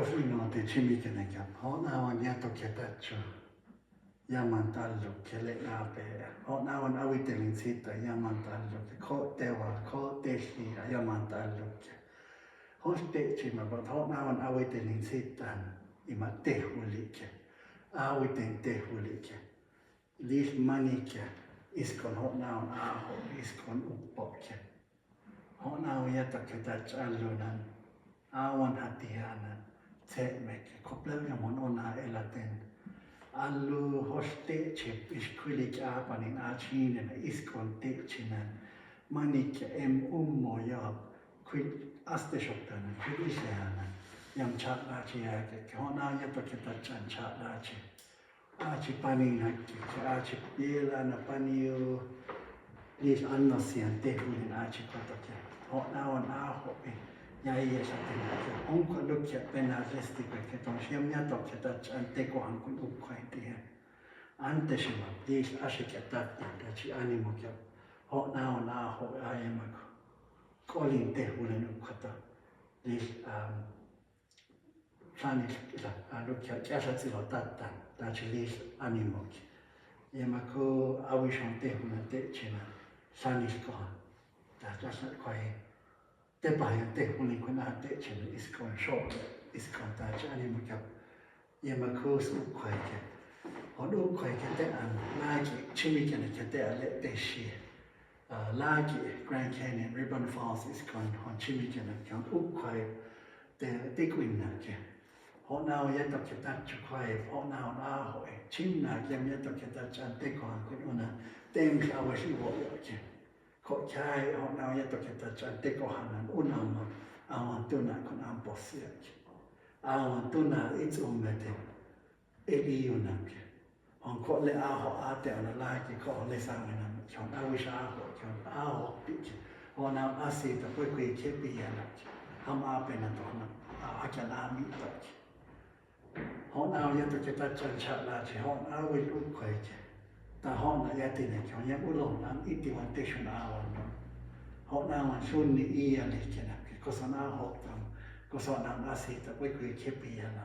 Profino de Chimicanega, Hot now and Yato Ketacho, Yamantallo, Kelenape, Hot now and Awitelin Sita, Yamantallo, Cote Deva, Cote Deshi, Yamantallo, Hoste Chima, but hot now and Awitelin Sitan, Imate Hulike, Awitin Te Hulike, Lis Manike, Iskon hot now and Aho, Iskon Upoke, Hot now Yato Ketach Alunan, Awan Hatianan. Tekmek, kopleviamon ona elaten. Allu hoste chip iskulik apanin achinen iskon techinan. Manik moya quid asteshoktan, quidisianan. Yam chatlachi ake, hona yatoketachan chatlachi. Achi paninaki, achi piela na panio. Lis annosian tehulin achi kotoke. Hona on ahopi. Jäi satin, onko lukkia penäisesti, että on siemia toketa antekohan kun ukkaintiin. Antesima, liis asiakka tattatasi animokia, ho nao naaho aiemako. Kolin tehulen ukkata, liis sanis lukkia käsatsilo tattan, tatsi liis animoki. Jämako avison tehulen teetsinä, saniskohan, tässä kai. Tepahan tehulin kun nähdään iskon shop iskon taas animuka ja makus ukkaike on ukkaike tean lagi chimikana kete Keshi lagi Grand Canyon Ribbon Falls iskon on chimikana kan ukkai te tikuinnake on now yeto ketatchu kai on now ahoi chimna kem yeto ketachan tekohan kun una tems awasi voyoke ko kai on now yeto ketachan tekohanan unama awan tuna kun amposiak awan tuna it's ummete eliunake on ko le aho ate on laki ko le samena kon awish aho kon aho pik on now asita kwekwe kepiana ham apena tona akalami tak on now yeto ketachan chatlachi on awil ukwaike ta hona yatine kon yam ulon am itiwan teshun awan hona wan sunni iyalikena kosana hoktam kosana asita kwekwe kepiana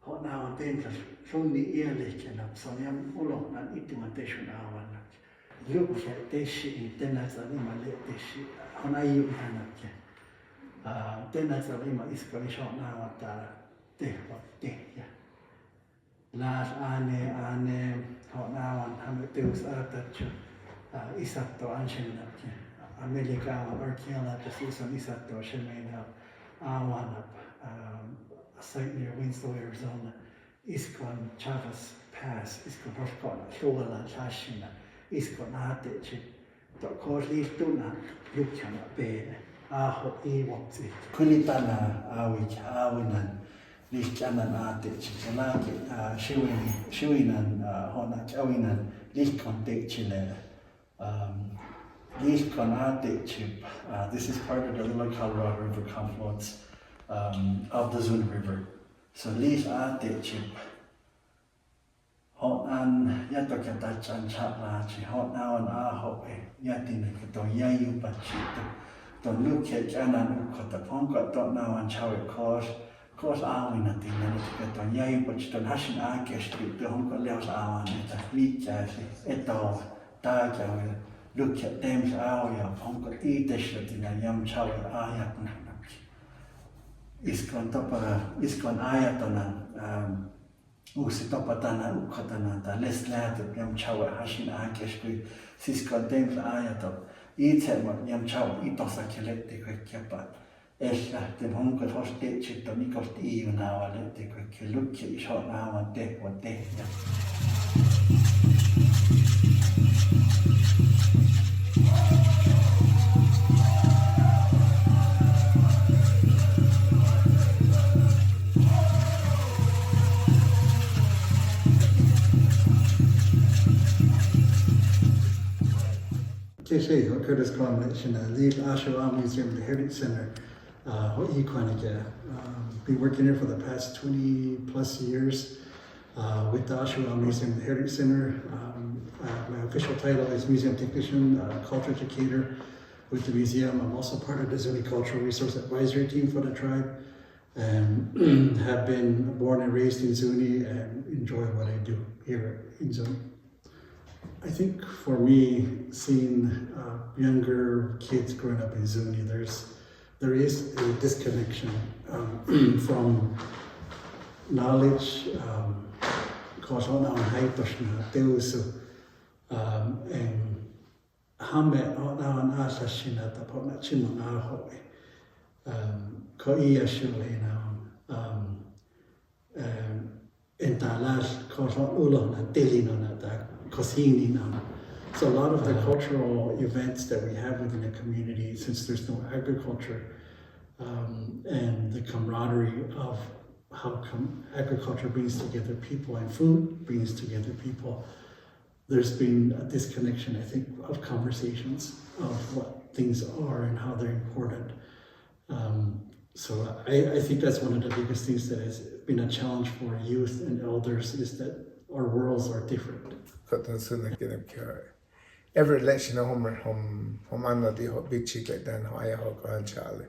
hona wan tensa sunni iyalikena sonjam ulon am itiwan teshun awan lukja teshi tenazalima le teshi hona yuhanake tenazalima iskoni shona wata tehwa tehja las ane honawan hameteus artachu isatto anshenapke Amerikaawa archaeologist usan isatto shemena awanap a site near Winslow, Arizona iskon Chavas Pass iskon hoskona shuala chashina iskon atechi to kosi tuna lukjana peene aho iwopsi kulitana awinan liikanan atechi salaki shiwinan hona kawinan liikon techile liikon atechi this is part of the Little Colorado River confluence of the Zuni River. So liik atechi honan yatokatachan chatlachi honawan aho yatin to yayupachi to lukje kanan ukota ponko to nawan chawe kos aawina tinna to yayupach to hashin akesti to honko leos aawan eta liikjäsi eto taajawe lukje tems aawoja honko itesho tinna jam chawe aajatnanaki iskon aajatonan uusi topatana ukkotana ta lesläät jam chawe hashin akesti siskon tems aajato itse jam chawe itosa keletti kaikkiapa Ella den honker hoste chitto nikost iunaawa lette kaikki lukki iso naawan tehua tehdä. Keshi, Curtis Combination, lead Ashram Museum, the Heritage Center. Been working here for the past 20 plus years with the Ashram Museum, the Heritage Center. My official title is Museum Technician, Culture Educator with the museum. I'm also part of the Zuni Cultural Resource Advisory Team for the tribe. have been born and raised in Zuni and enjoy what I do here in Zuni. I think for me, seeing younger kids growing up in Zuni, there is a disconnection from knowledge, cause on hypashna teusu, and hame on asashina tapona chimona hoe, ko iya shule now, entalas cause on ulo na delino na ta kosini na. So a lot of the cultural events that we have within a community, since there's no agriculture, and the camaraderie of how agriculture brings together people and food brings together people, there's been a disconnection, I think, of conversations of what things are and how they're important. So I think that's one of the biggest things that has been a challenge for youth and elders, is that our worlds are different. Every election home another big chick like that Charlie.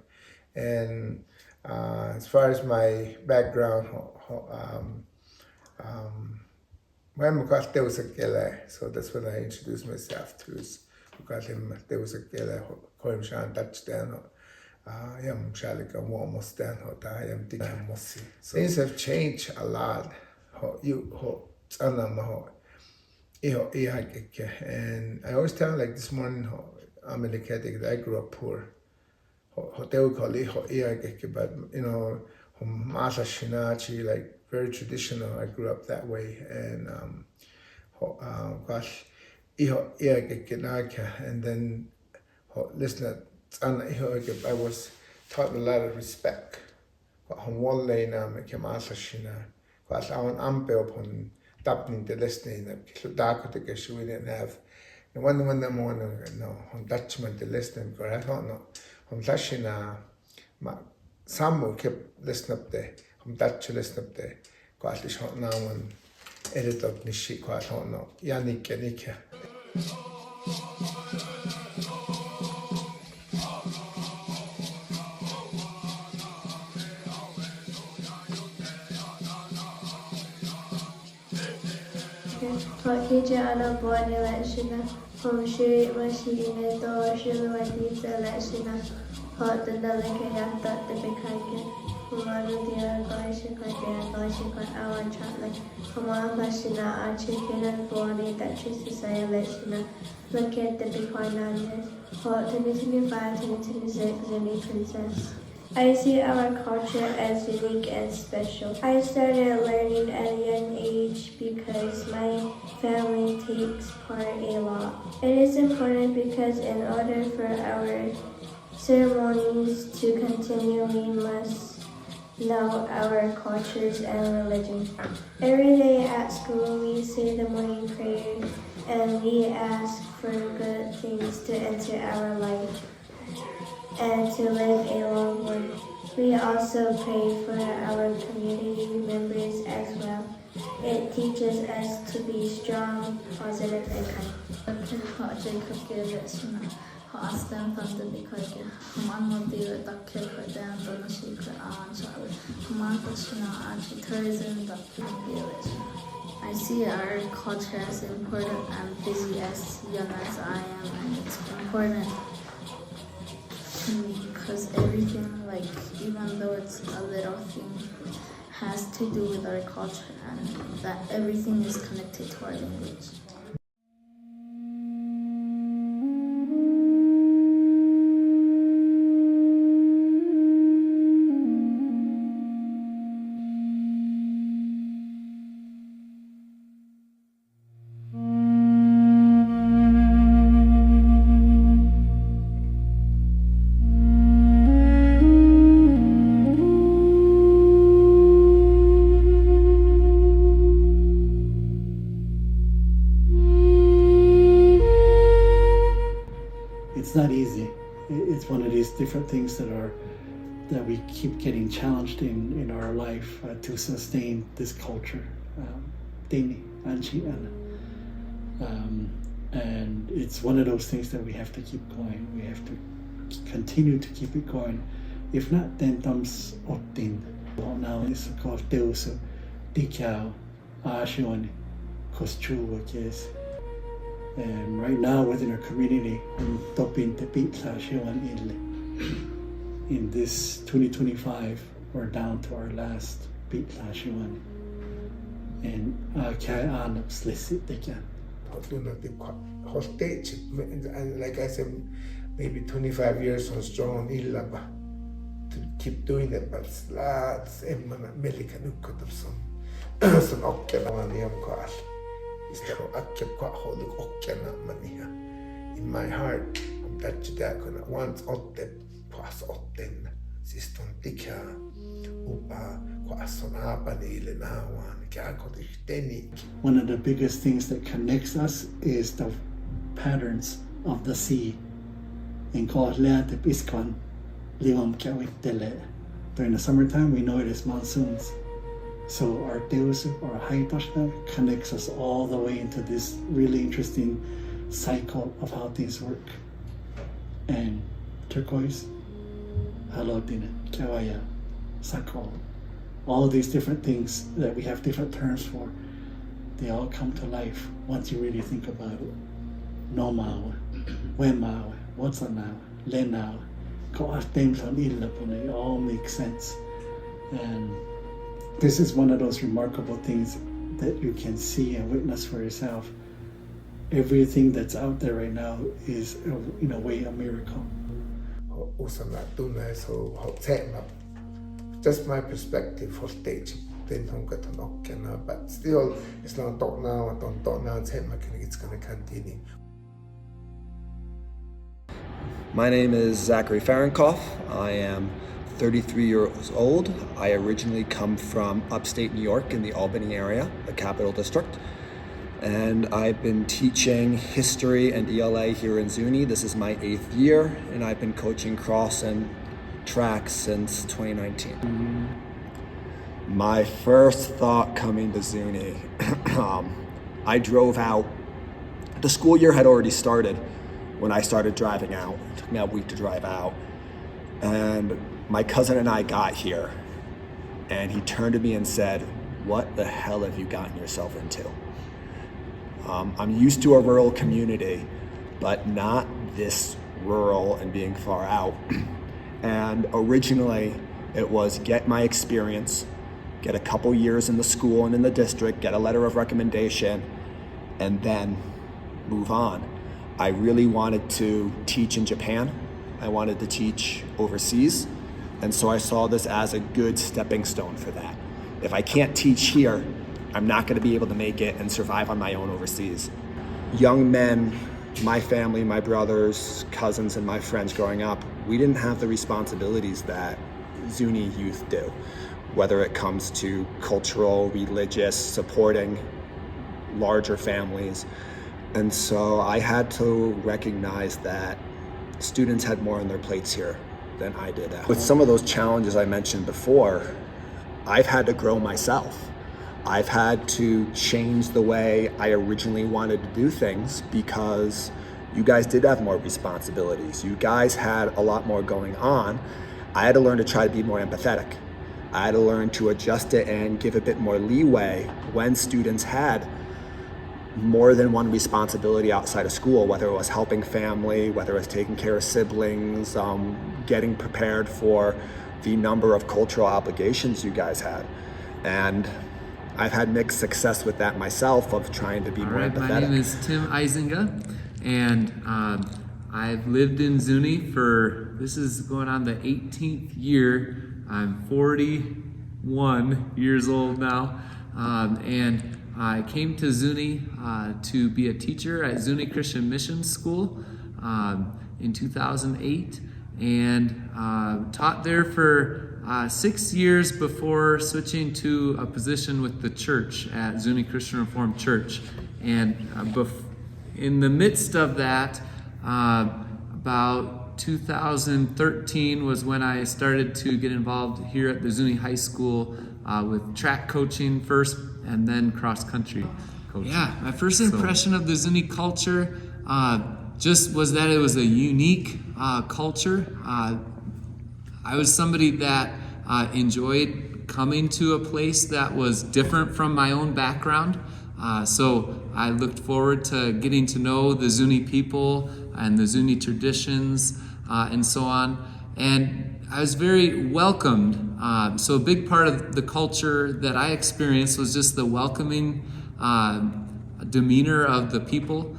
And as far as my background, when there was a killer, so that's when I introduced myself to is because there was a killer called him Shan touchdown. Things have changed a lot. And I always tell, like this morning, I'm in the Catholic that I grew up poor. They would call it, but you know, like very traditional. I grew up that way, and and then listen, I was taught a lot of respect. I'm tapping the listening that dark the Keshi we didn't have. And one morning, no, on Dutchman the listening, because I don't know. On Dutchina, some kept listening up there, on Dutch listen up there. Quite a short now and edit up Nishi, quite don't know. Yannick and Nika. Hokija ana boni leshina, hom shiri mashine do shilu wadita leshina, hot the delicate that the bikake, Humanu dia goishika awan chatli, Huma leshina a chicken and boni that chisisaya leshina, look at the bikoinandes, hot 2025, 2026, Zuni princess. I see our culture as unique and special. I started learning at a young age because my family takes part a lot. It is important because in order for our ceremonies to continue, we must know our cultures and religion. Every day at school, we say the morning prayer and we ask for good things to enter our life and to live a long one. We also pray for our community members as well. It teaches us to be strong, positive, and kind. I see our culture as important and busy as young as I am, and it's important to me because everything, like even though it's a little thing, has to do with our culture, and that everything is connected to our language. It's not easy. It's one of these different things that we keep getting challenged in our life to sustain this culture. And it's one of those things that we have to keep going. We have to continue to keep it going If not, then thumbs optin. Now it's called Deus Dikau Ashon Kostru, which is right now within our community, Topin Tepit Ashon in this 2025, we're down to our last beat Ashon. And Kai Anab Slissit again. Like I said, maybe 25 years on strong illaba to keep doing it, but lots American could have some Okanawan Kwal. Instead of Akwa Holy Okana Mania. In my heart, that Judakona once Otten, Pas Otten, Siston Dika, Upa, Quasonapa, Nilenawan, Kakotich Denik. One of the biggest things that connects us is the patterns of the sea. In Kohlete Piskon, Livam Kawitele. During the summertime, we know it is monsoons. So our Deus, or Haitoshna, connects us all the way into this really interesting cycle of how things work. And turquoise, halodina, kawaya, sako, all these different things that we have different terms for, they all come to life once you really think about it. No mawa, when mawa, what's a now, le now, it all makes sense. And this is one of those remarkable things that you can see and witness for yourself. Everything that's out there right now is, in a way, a miracle. Just my perspective for stage. But still, it's not talk now, I don't talk now, it's going to continue. My name is Zachary Fahrenkoff. I am 33 years old. I originally come from upstate New York in the Albany area, the Capital District. And I've been teaching history and ELA here in Zuni. This is my 8th year, and I've been coaching cross and track since 2019. My first thought coming to Zuni, I drove out. The school year had already started when I started driving out. It took me a week to drive out. And my cousin and I got here, and he turned to me and said, "What the hell have you gotten yourself into?" I'm used to a rural community, but not this rural and being far out. And originally it was get my experience, get a couple years in the school and in the district, get a letter of recommendation, and then move on. I really wanted to teach in Japan. I wanted to teach overseas. And so I saw this as a good stepping stone for that. If I can't teach here, I'm not going to be able to make it and survive on my own overseas. Young men, my family, my brothers, cousins, and my friends growing up, we didn't have the responsibilities that Zuni youth do, whether it comes to cultural, religious, supporting larger families. And so I had to recognize that students had more on their plates here than I did. With some of those challenges I mentioned before, I've had to grow myself. I've had to change the way I originally wanted to do things because you guys did have more responsibilities. You guys had a lot more going on. I had to learn to try to be more empathetic. I had to learn to adjust it and give a bit more leeway when students had more than one responsibility outside of school, whether it was helping family, whether it was taking care of siblings, getting prepared for the number of cultural obligations you guys had. And I've had mixed success with that myself, of trying to be more empathetic. My name is Tim Eisinga, and I've lived in Zuni this is going on the 18th year. I'm 41 years old now, and I came to Zuni to be a teacher at Zuni Christian Mission School in 2008, and taught there for 6 years before switching to a position with the church at Zuni Christian Reformed Church. And in the midst of that, about 2013 was when I started to get involved here at the Zuni High School with track coaching first and then cross country coaching. Yeah, my first impression of the Zuni culture just was that it was a unique culture. I was somebody that enjoyed coming to a place that was different from my own background. So I looked forward to getting to know the Zuni people and the Zuni traditions and so on. And I was very welcomed. So a big part of the culture that I experienced was just the welcoming demeanor of the people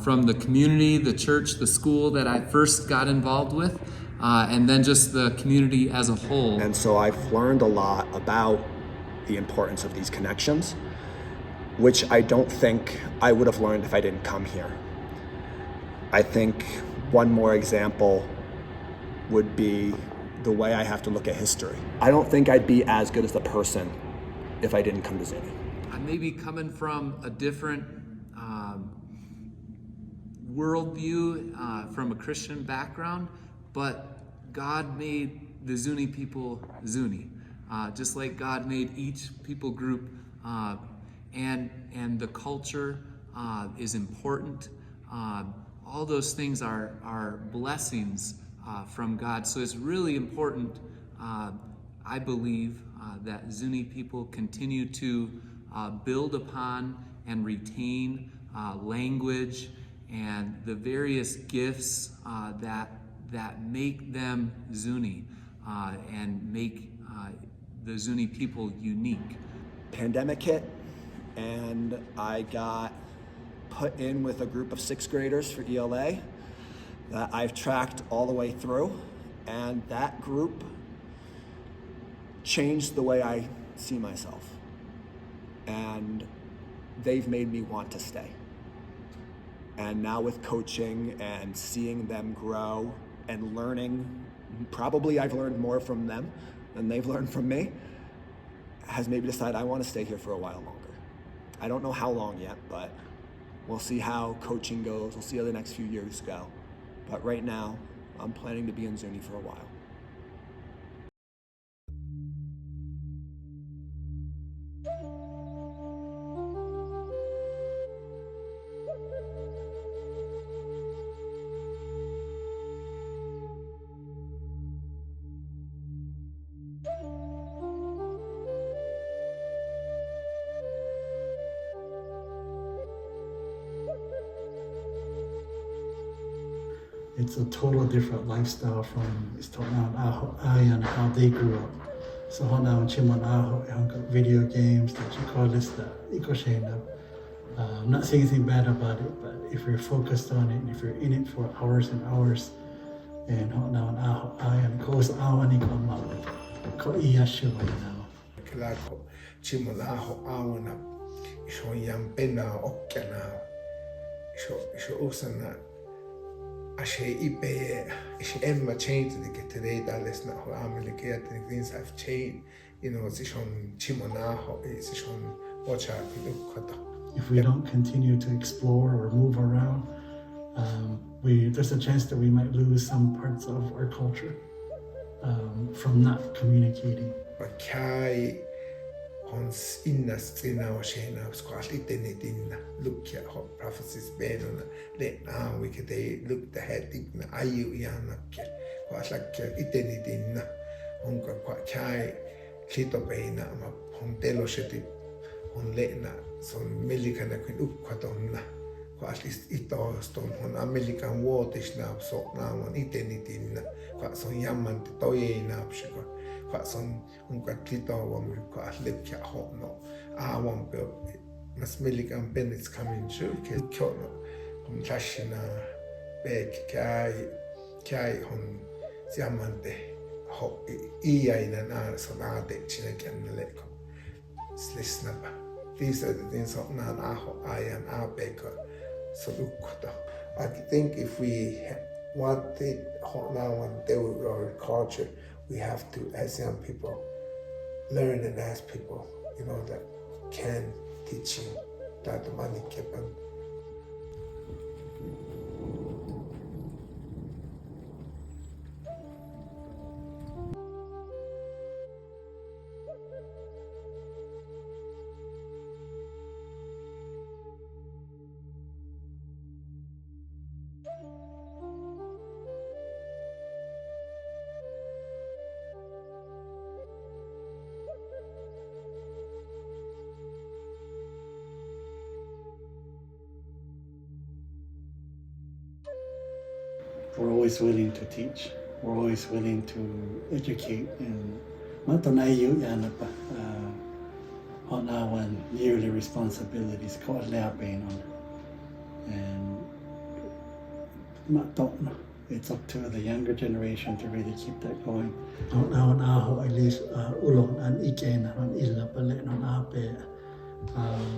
from the community, the church, the school that I first got involved with, and then just the community as a whole. And so I've learned a lot about the importance of these connections, which I don't think I would have learned if I didn't come here. I think one more example would be the way I have to look at history. I don't think I'd be as good as the person if I didn't come to Zuni. I may be coming from a different worldview, from a Christian background, but God made the Zuni people Zuni, just like God made each people group, and the culture is important. All those things are blessings from God. So it's really important, I believe, that Zuni people continue to build upon and retain language and the various gifts that make them Zuni and make the Zuni people unique. Pandemic hit, and I got put in with a group of 6th graders for ELA that I've tracked all the way through, and that group changed the way I see myself, and they've made me want to stay. And now with coaching and seeing them grow and learning, probably I've learned more from them than they've learned from me, has made me decide I want to stay here for a while longer. I don't know how long yet, but we'll see how coaching goes. We'll see how the next few years go. But right now, I'm planning to be in Zuni for a while. It's a total different lifestyle from it's talking about and how they grew up. So now Chimon video games that you call this the eco-shame. I'm not saying anything bad about it, but if you're focused on it and if you're in it for hours and hours, and now and cause and come out, call Iyashu right now. Klako Chimon awana isho yampena okana isho usana ashe ipe is emma change the get today that is not how America things have changed. You know, it's on Chimonaho, it's on watch out. If we don't continue to explore or move around, there's a chance that we might lose some parts of our culture from not communicating. Hans innerst inna och tjäna skvaliten i dinna lucka har prophecies benarna lättna vilket är lukta här digna ayu ianakel kvaslakka iten i dinna onka kai klito bena ma hon delosheti hon lättna som melikana kun uppkvatonna kvaslis itoston hon amerikan vuotisna so naamon iten i dinna kvason jammanti toyeina apsiko kvason onka klito wam kwaslipka hono awam be mas milligan benits coming through kyono hon tashina bek kai hon siamante ho iaina na sonate chinekanleko slisnaba. These are the things of nan aho ayan abeka solukota. I think if we want it now and they our culture, we have to, as young people, learn and ask people, you know, that can teaching that the money kept on. always willing to teach. We're always willing to educate. And matanayu yanapa on our yearly responsibilities called labein on. And it's up to the younger generation to really keep that going.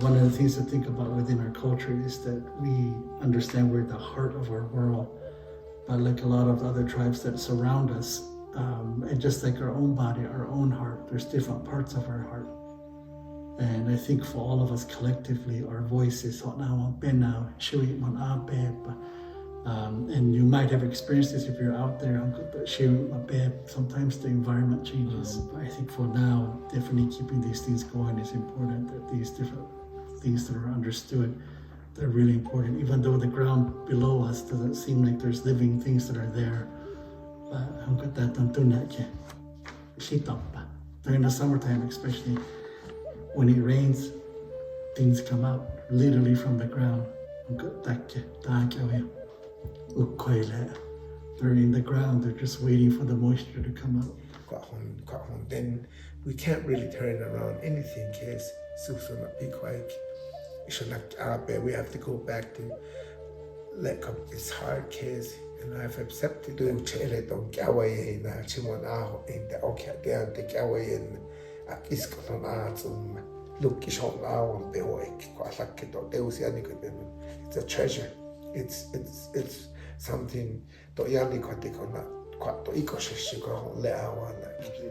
One of the things to think about within our culture is that we understand we're the heart of our world, but like a lot of other tribes that surround us, and just like our own body, our own heart, there's different parts of our heart. And I think for all of us collectively, our voices, and you might have experienced this if you're out there, sometimes the environment changes. But I think for now, definitely keeping these things going is important, that these different things that are understood, they're really important. Even though the ground below us doesn't seem like there's living things that are there. During the summertime especially, when it rains, things come out literally from the ground. They're in the ground, they're just waiting for the moisture to come out. Then we can't really turn around anything because we have to go back to let go. It's hard because I've accepted to chele don't get away in Chimon Aho in the okay, they are the away in Iskon Arts look is on our beoik, it's a treasure. It's something to yani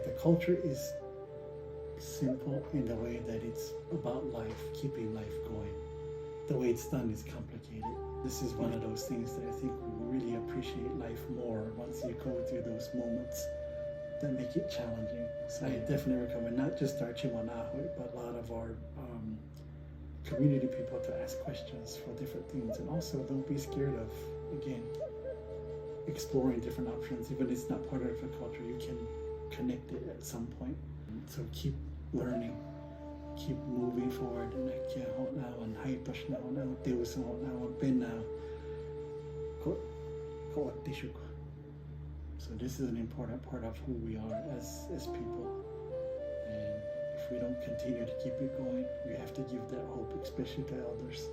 The culture is simple in the way that it's about life, keeping life going. The way it's done is complicated. This is one of those things that I think we really appreciate life more once you go through those moments that make it challenging. So I definitely recommend not just our Chimanahui, but a lot of our community people to ask questions for different things. And also don't be scared of, again, exploring different options. Even if it's not part of the culture, you can connect it at some point. So keep learning, keep moving forward. So this is an important part of who we are as people. And if we don't continue to keep it going, we have to give that hope, especially to elders.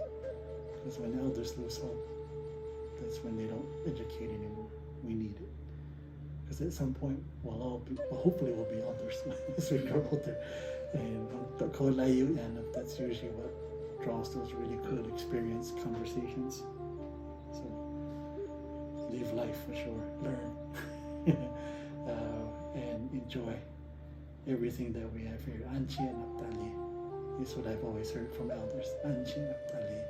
Because when elders lose hope, that's when they don't educate anymore. We need it. Because at some point, hopefully we'll be elders as we grow older. And that's usually what draws those really cool experience conversations. So live life for sure, learn. And enjoy everything that we have here. Anchi and Naptali is what I've always heard from elders. Anchi and Naptali.